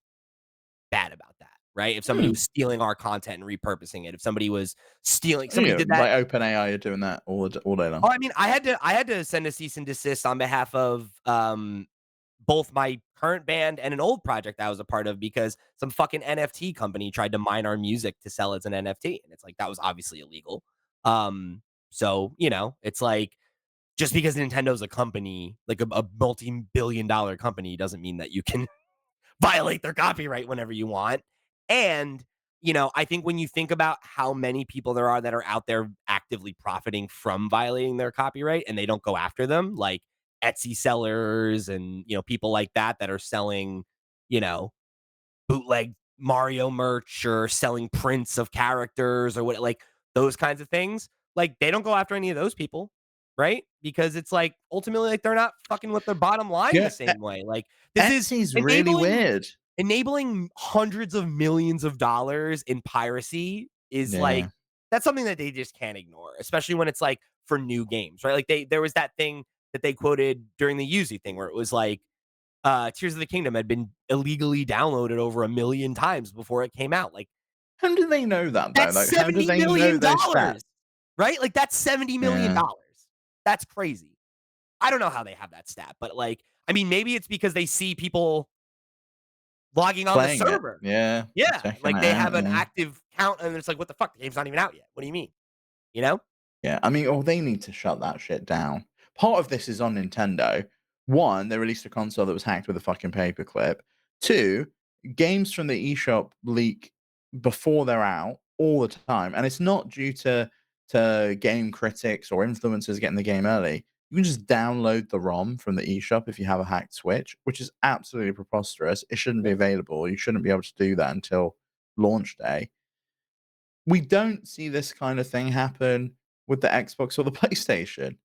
bad about that, right? If somebody Hmm. was stealing our content and repurposing it, if somebody was stealing somebody Yeah, did that. like OpenAI are doing that all day long. Oh, I mean, I had to send a cease and desist on behalf of both my current band and an old project I was a part of because some fucking NFT company tried to mine our music to sell as an NFT, and it's like that was obviously illegal. So it's like just because Nintendo's a company, like a multi-billion-dollar company, doesn't mean that you can violate their copyright whenever you want. And, I think when you think about how many people there are that are out there actively profiting from violating their copyright and they don't go after them, like Etsy sellers and, people like that are selling, you know, bootleg Mario merch or selling prints of characters or what like those kinds of things. Like they don't go after any of those people, right? Because it's like ultimately like they're not fucking with their bottom line the Yeah, same way. Like this is Etsy's really enabling weird. enabling hundreds of millions of dollars in piracy is like Yeah. that's something that they just can't ignore, especially when it's like for new games, right? Like there was that thing that they quoted during the Yuzi thing where it was like Tears of the Kingdom had been illegally downloaded over 1,000,000 times before it came out. Like, How do they know that though? that's Like, how do they know those stats? $70,000,000, right? Like, that's Yeah, $70,000,000. That's crazy. I don't know how they have that stat, but, like, I mean, maybe it's because they see people logging on the playing it. server. Yeah, Yeah, checking like, it they out. have an Yeah. active count, and it's like, "What the fuck? The game's not even out yet. What do you mean?" You know? Yeah, I mean, oh, they need to shut that shit down. Part of this is on Nintendo. One, they released a console that was hacked with a fucking paperclip. Two, games from the eShop leak before they're out all the time, and it's not due to game critics or influencers getting the game early. You can just download the ROM from the eShop if you have a hacked Switch, which is absolutely preposterous. It shouldn't be available. You shouldn't be able to do that until launch day. We don't see this kind of thing happen with the Xbox or the PlayStation.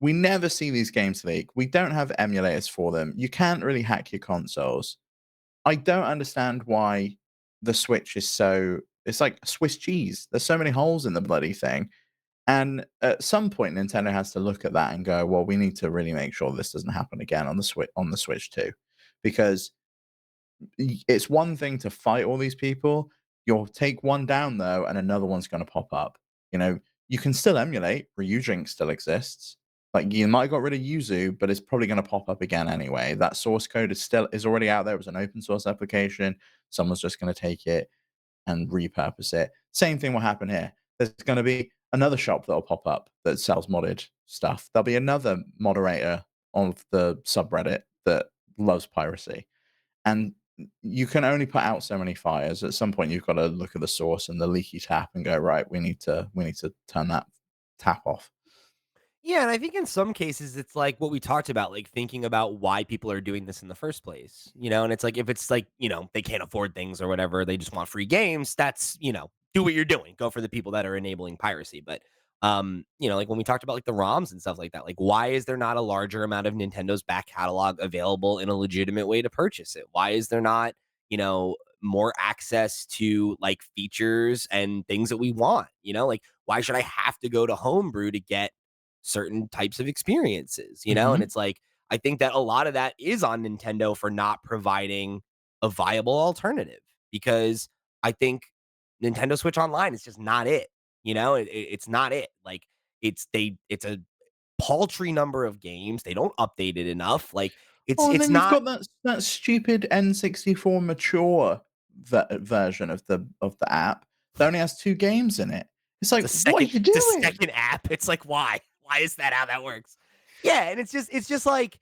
We never see these games leak. We don't have emulators for them. You can't really hack your consoles. I don't understand why the Switch is so it's like Swiss cheese. There's so many holes in the bloody thing. And at some point Nintendo has to look at that and go, well, we need to really make sure this doesn't happen again on the Switch too. Because it's one thing to fight all these people. You'll take one down though, and another one's going to pop up. You know, you can still emulate. Ryujink still exists. Like you might have got rid of Yuzu, but it's probably going to pop up again anyway. That source code is already out there. It was an open source application. Someone's just going to take it and repurpose it. Same thing will happen here. There's going to be another shop that'll pop up that sells modded stuff. There'll be another moderator of the subreddit that loves piracy and you can only put out so many fires. At some point, you've got to look at the source and the leaky tap and go, right, we need to turn that tap off. Yeah, and I think in some cases it's like what we talked about, like thinking about why people are doing this in the first place, and it's like if it's like, they can't afford things or whatever, they just want free games, that's, do what you're doing. Go for the people that are enabling piracy. But like when we talked about like the ROMs and stuff like that, like why is there not a larger amount of Nintendo's back catalog available in a legitimate way to purchase it? Why is there not, more access to like features and things that we want? Like why should I have to go to Homebrew to get certain types of experiences, and Hmm. it's like I think that a lot of that is on Nintendo for not providing a viable alternative because I think Nintendo Switch Online is just not it. It's not it. Like it's a paltry number of games. They don't update it enough. Like it's Oh, and it's then you've not got that stupid N64 mature version of the app that only has two games in it. It's like, what are you it's a doing? second app. It's like why? Why is that how that works? Yeah, and it's just like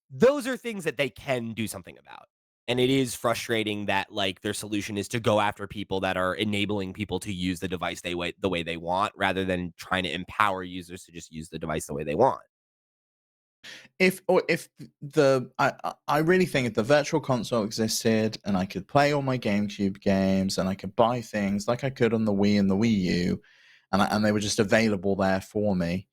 those are things that they can do something about. And it is frustrating that, like, their solution is to go after people that are enabling people to use the device the way they want, rather than trying to empower users to just use the device the way they want. If I really think if the virtual console existed and I could play all my GameCube games and I could buy things like I could on the Wii and the Wii U, and they were just available there for me,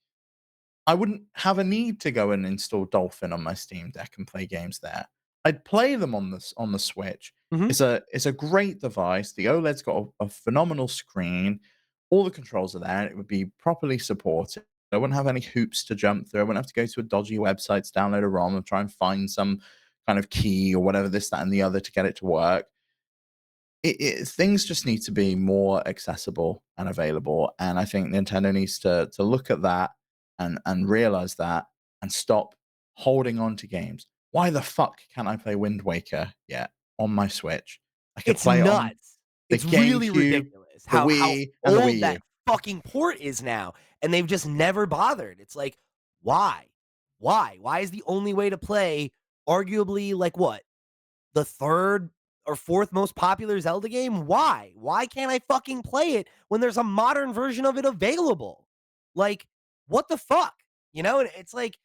I wouldn't have a need to go and install Dolphin on my Steam Deck and play games there. I'd play them on the Switch. Mhm. It's a great device. The OLED's got a phenomenal screen. All the controls are there. It would be properly supported. I wouldn't have any hoops to jump through. I wouldn't have to go to a dodgy website to download a ROM and try and find some kind of key or whatever, this, that, and the other to get it to work. Things just need to be more accessible and available, and I think Nintendo needs to look at that and realize that and stop holding on to games. Why the fuck can't I play Wind Waker yet on my Switch? I could It's play it on nuts. the It's really GameCube, ridiculous the how Wii, and the old Wii that U. fucking port is now, and they've just never bothered. It's like, why? Why? Why is the only way to play arguably, like, what, the 3rd or 4th most popular Zelda game? Why? Why can't I fucking play it when there's a modern version of it available? Like, what the fuck? You know, and it's like,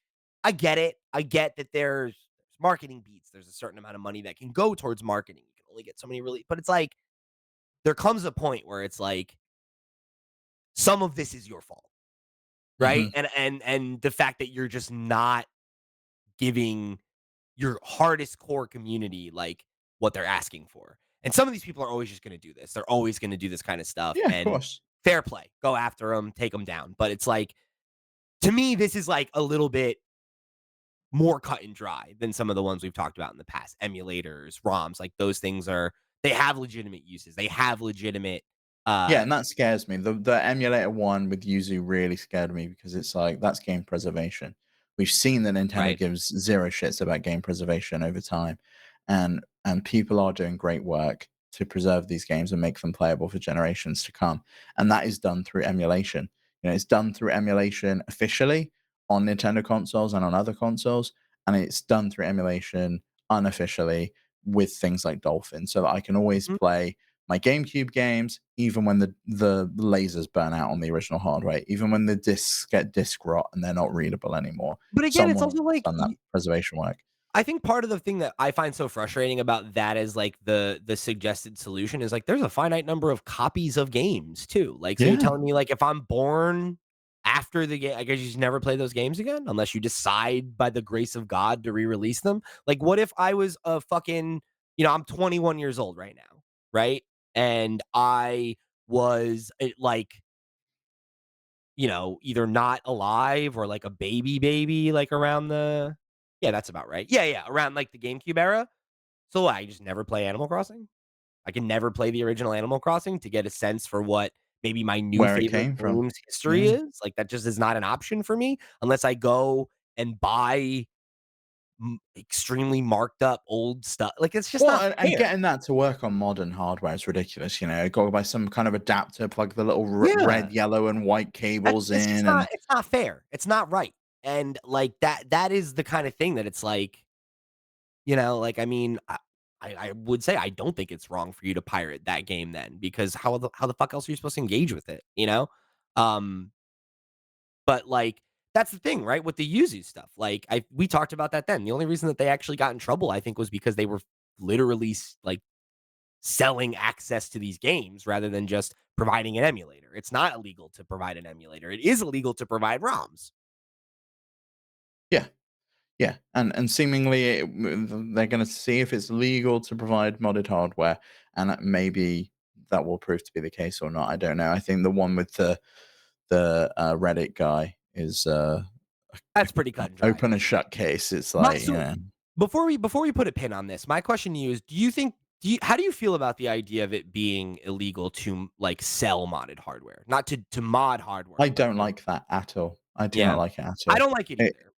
I get it. I get that there's marketing beats. There's a certain amount of money that can go towards marketing. You can only get so many really, but it's like, there comes a point where it's like, some of this is your fault, right? Mhm. And the fact that you're just not giving your hardest core community, like, what they're asking for. And some of these people are always just gonna do this. They're always gonna do this kind of stuff, Yeah, of and course. fair play. Go after them, take them down. But it's like, to me, this is, like, a little bit more cut and dry than some of the ones we've talked about in the past. Emulators, ROMs, like, those things they have legitimate uses. They have legitimate, Yeah, uh and that scares me. The emulator one with Yuzu really scared me because it's like that's game preservation. We've seen that Nintendo right. gives zero shits about game preservation over time, and people are doing great work to preserve these games and make them playable for generations to come. And that is done through emulation. You know, it's done through emulation officially on Nintendo consoles and on other consoles, and it's done through emulation unofficially with things like Dolphin, so that I can always Mhm. play my GameCube games, even when the lasers burn out on the original hardware, even when the discs get disc rot and they're not readable anymore. But again, it's Someone also has like, done that preservation work. I think part of the thing that I find so frustrating about that is, like, the suggested solution is, like, there's a finite number of copies of games too. Like, so you're Yeah. telling me, like, if I'm born after the game, I guess you just never play those games again unless you decide by the grace of God to re-release them? Like, what if I was a fucking, I'm 21 years old right now, right? And I was, like, either not alive or, like, a baby, like, around the, yeah, that's about right. Yeah, yeah, around, like, the GameCube era. So I just never play Animal Crossing? I can never play the original Animal Crossing to get a sense for what maybe my new Where it favorite came from. game's history Yeah. is? Like, that just is not an option for me unless I go and buy extremely marked up old stuff. Like, it's just Well, not and fair. getting that to work on modern hardware is ridiculous, you know, go buy some kind of adapter, plug the little Yeah. red, yellow, and white cables It's just in, not and it's not fair. It's not right. And, like, that is the kind of thing that it's like, like, I mean, I would say I don't think it's wrong for you to pirate that game then, because how the fuck else are you supposed to engage with it, you know? Um, but, like, that's the thing, right, with the Yuzu stuff. Like, we talked about that then. The only reason that they actually got in trouble, I think, was because they were literally like, selling access to these games rather than just providing an emulator. It's not illegal to provide an emulator. It is illegal to provide ROMs. yeah. Yeah, and seemingly they're going to see if it's legal to provide modded hardware, and maybe that will prove to be the case or not. I don't know. I think the one with the Reddit guy is That's pretty cut and dry. open and shut case. It's My like, you so know, before we put a pin on this, my question to you is, how do you feel about the idea of it being illegal to, like, sell modded hardware? Not to mod hardware, I but don't to, like that at all. I do not yeah. like it at I all. don't like it It either.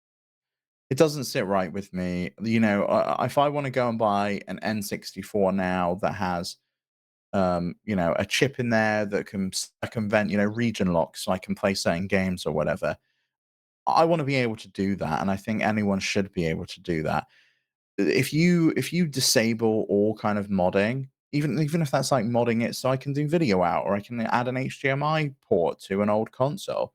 it doesn't sit right with me. You know, if I want to go and buy an N64 now that has you know, a chip in there that can circumvent, you know, region locks so I can play certain games or whatever. I want to be able to do that, and I think anyone should be able to do that. if you disable all kind of modding, even if that's like modding it so I can do video out or I can add an HDMI port to an old console,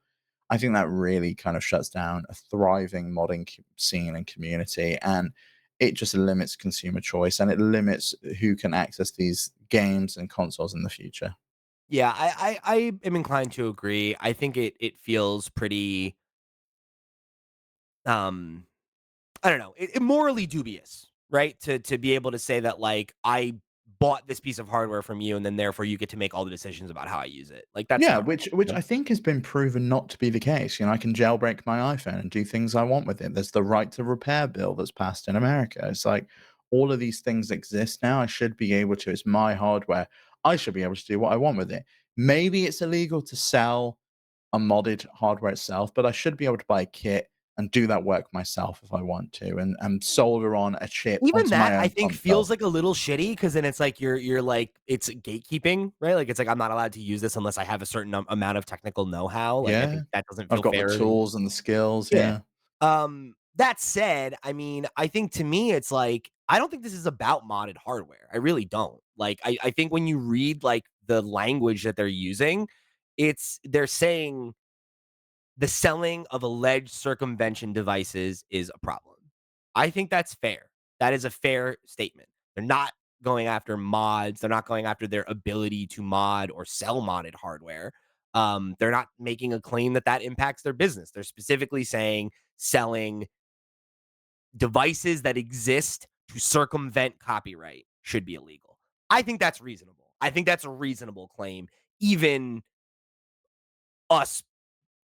I think that really kind of shuts down a thriving modding scene and community, and it just limits consumer choice and it limits who can access these games and consoles in the future. Yeah, I am inclined to agree. I think it feels pretty, um, I don't know, morally dubious, right? To be able to say that, like, I bought this piece of hardware from you, and then therefore you get to make all the decisions about how I use it. Like, that's Yeah, not which cool. I think has been proven not to be the case. I can jailbreak my iPhone and do things I want with it. There's the right to repair bill that's passed in America. It's like all of these things exist now. I should be able to. It's my hardware. I should be able to do what I want with it. Maybe it's illegal to sell a modded hardware itself, but I should be able to buy a kit and do that work myself if I want to, and solder on a chip Even onto that, my I own think, console. feels like a little shitty, because then it's like you're like, it's gatekeeping, right? Like, it's like, I'm not allowed to use this unless I have a certain amount of technical know-how. Like, I Yeah, think that doesn't I've feel got the fair to. tools and the skills. Yeah. Yeah. That said, I mean, I think to me, it's like, I don't think this is about modded hardware. I really don't. Like, I think when you read, like, the language that they're using, they're saying the selling of alleged circumvention devices is a problem. I think that's fair. That is a fair statement. They're not going after mods. They're not going after their ability to mod or sell modded hardware. They're not making a claim that that impacts their business. They're specifically saying selling devices that exist to circumvent copyright should be illegal. I think that's reasonable. I think that's a reasonable claim. Even us,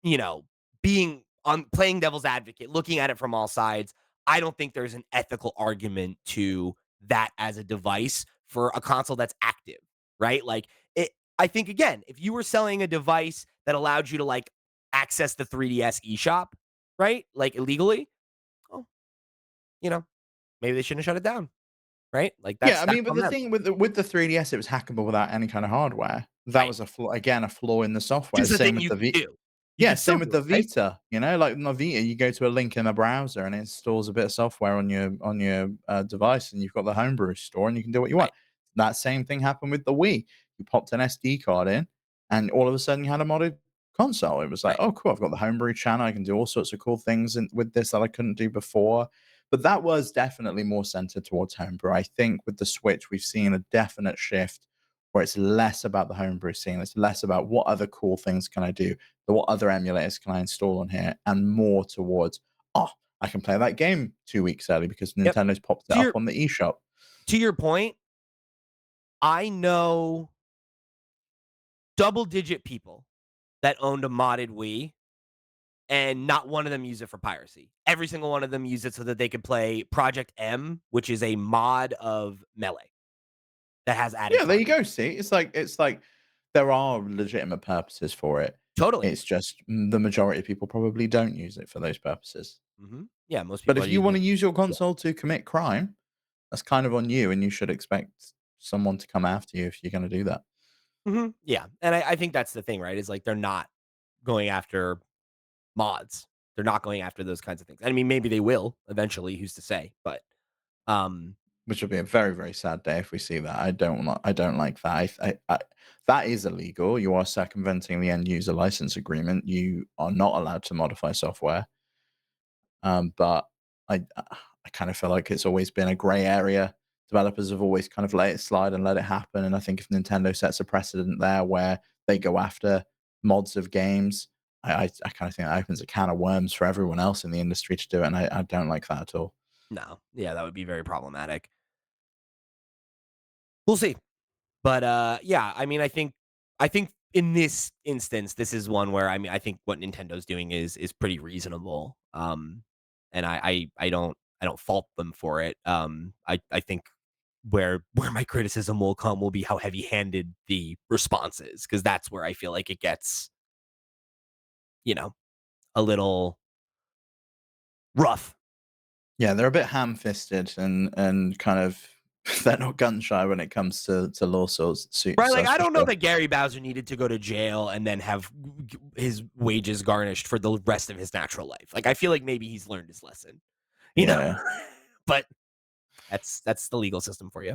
you know, being on playing devil's advocate, looking at it from all sides, I don't think there's an ethical argument to that as a device for a console that's active, right? Like, it I think, again, if you were selling a device that allowed you to, like, access the 3DS eShop, right? Like, illegally, oh, you know, maybe they shouldn't have shut it down, right? Like, Yeah, I that's mean, but on the them. thing with the 3DS, it was hackable without any kind of hardware. That Right. was a flaw again, a flaw in the software. Just a Same thing with you the could V do. You yeah, could same still with do the it, right? Vita, like on the Vita, you go to a link in a browser and it installs a bit of software on your device, and you've got the homebrew store, and you can do what you Right. want. That same thing happened with the Wii. You popped an SD card in, and all of a sudden you had a modded console. It was like, Right. "Oh, cool, I've got the homebrew channel. I can do all sorts of cool things with this that I couldn't do before." But that was definitely more centered towards homebrew. I think with the Switch, we've seen a definite shift where it's less about the homebrew scene. It's less about what other cool things can I do, what other emulators can I install on here, and more towards, oh, I can play that game 2 weeks early because Yep. Nintendo's popped it To up your on the eShop. to your point, I know double-digit people that owned a modded Wii, and not one of them used it for piracy. Every single one of them used it so that they could play Project M, which is a mod of Melee that has added Yeah, there you content. go. See, it's like there are legitimate purposes for it. Totally. It's just the majority of people probably don't use it for those purposes. Mhm. Yeah, most But people are if you using want to it. use your Yeah. console to commit crime, that's kind of on you, and you should expect someone to come after you if you're going to do that. Mhm. Yeah, and I think that's the thing, right? Is, like, they're not going after mods. They're not going after those kinds of things. I mean, maybe they will eventually, who's to say? But, um, Which would be a very, very sad day if we see that. I don't like that. That is illegal. You are circumventing the end user license agreement. You are not allowed to modify software. But I kind of feel like it's always been a gray area. Developers have always kind of let it slide and let it happen. And I think if Nintendo sets a precedent there where they go after mods of games, I kind of think that opens a can of worms for everyone else in the industry to do it. And I don't like that at all. no. Yeah, that would be very problematic. We'll see. But, yeah, I mean, I think in this instance, this is one where, I mean, I think what Nintendo's doing is pretty reasonable. And I don't fault them for it. I think where my criticism will come will be how heavy-handed the response is, because that's where I feel like it gets, you know, a little rough. Yeah, they're a bit ham-fisted and kind of they're not gun shy when it comes to lawsuits, Right, like, that's I for don't know sure. that Gary Bowser needed to go to jail and then have his wages garnished for the rest of his natural life. Like, I feel like maybe he's learned his lesson, you know? Yeah. But That's the legal system for you.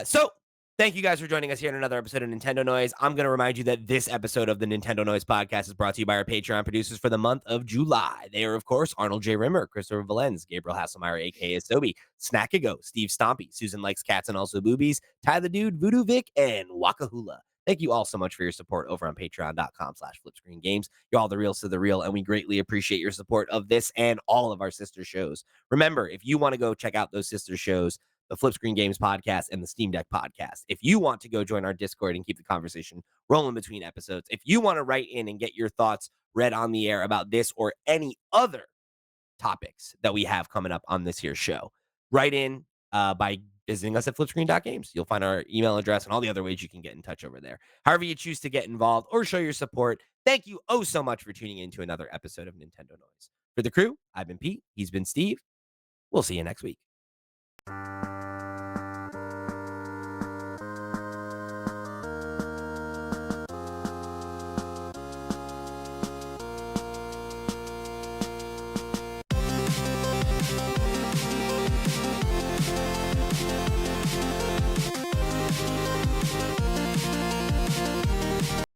So thank you guys for joining us here in another episode of Nintendo Noise. I'm going to remind you that this episode of the Nintendo Noise podcast is brought to you by our Patreon producers for the month of July. They are, of course, Arnold J. Rimmer, Christopher Valenz, Gabriel Hasselmeyer, aka Sobi, Snackago, Steve Stompy, Susan Likes Cats and Also Boobies, Ty the Dude, Voodoo Vic, and Wakahula. Thank you all so much for your support over on patreon.com/flipscreengames. You're all the reals to the real, and we greatly appreciate your support of this and all of our sister shows. Remember, if you want to go check out those sister shows, the Flip Screen Games podcast and the Steam Deck podcast. If you want to go join our Discord and keep the conversation rolling between episodes, if you want to write in and get your thoughts read on the air about this or any other topics that we have coming up on this here show, write in by visiting us at flipscreen.games. You'll find our email address and all the other ways you can get in touch over there. However you choose to get involved or show your support, thank you oh so much for tuning in to another episode of Nintendo Noise. For the crew, I've been Pete. He's been Steve. We'll see you next week.